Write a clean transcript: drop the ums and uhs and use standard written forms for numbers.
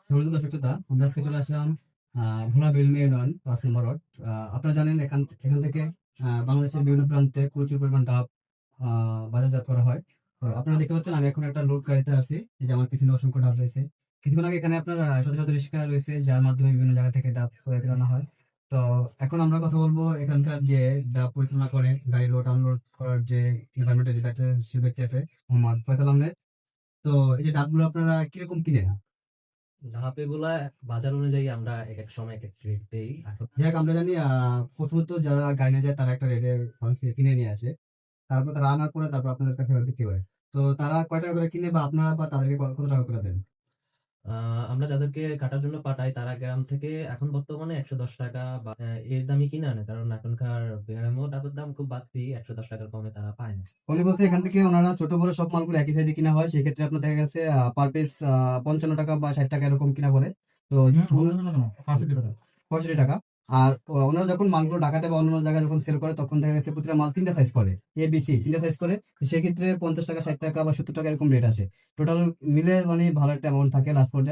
সম্মানিত দর্শক শ্রোতা, আমরা আজকে চলে আসলাম ভোলা বিল্ডিং ইউনিয়ন ৫ নম্বর ওয়ার্ড। আপনারা জানেন এখান এখান থেকে বাংলাদেশের বিভিন্ন প্রান্তে প্রচুর পরিমাণ ডাব বাজারজাত করা হয়। তো আপনারা দেখতে পাচ্ছেন আমি এখন একটা লোড গাড়িতে আছি। এই যে আমার পিছনে অসংখ্য ডাব রয়েছে। কিছুক্ষণ আগে এখানে আপনার শত শত রিক্সা রয়েছে যার মাধ্যমে বিভিন্ন জায়গা থেকে ডাব ক্রয় করে আনা হয়। তো এখন আমরা কথা বলবো এখানকার যে ডাব পরিচালনা করে গাড়ি লোড আনলোড করার যে ডিপার্টমেন্টের যে দায়িত্বশীল ব্যক্তি আছে মোহাম্মদ ফয়সাল আহমেদ। তো এই যে ডাবগুলো আপনারা কিরকম কিনেন? ধাপেগুলা বাজার অনুযায়ী আমরা এক সময় এক রেট দেই। এখন যাক আমরা জানি প্রথমত যারা গাড়ি নিয়ে যায় তারা একটা রেটে মানুষ থেকে কিনে নিয়ে আসে। তারপর তারা আনার পরে তারপর আপনাদের কাছে আবার বিক্রি করে। তো তারা কয় টাকা করে কিনে বা আপনারা বা তাদেরকে কত টাকা করে দেন? আমরা যাদেরকে কাটার জন্য পাঠাই তারা গ্রাম থেকে এখন বর্তমানে ১১০ টাকা বা এর দামই কিনে আনে, কারণ এখনকার গ্রামেও ডাবের দাম খুব বাড়তি, ১১০ টাকার কমে তারা পায় না। উনি বলছে এখান থেকে ওনারা ছোট বড় সব মালগুলো একই সাইজে কিনা হয়। সেক্ষেত্রে আপনার দেখা গেছে পার পিস ৫৫ টাকা বা ৬০ টাকা এরকম কিনা পড়ে। তো ৬৫ টাকা। আর ওনারা যখন মালগুলো ঢাকাতে বা অন্য জায়গায় যখন সেল করে তখন দেখা গেছে প্রতিটা মাল ৩টা সাইজ করে। এ, বি, সি ৩টা সাইজ করে। সেক্ষেত্রে ৫০ টাকা, ৬০ টাকা বা ৭০ টাকা এরকম রেট আসে। টোটাল মিলে মানে ভালো একটা অ্যামাউন্ট থাকে লাস্ট পর্যায়ে।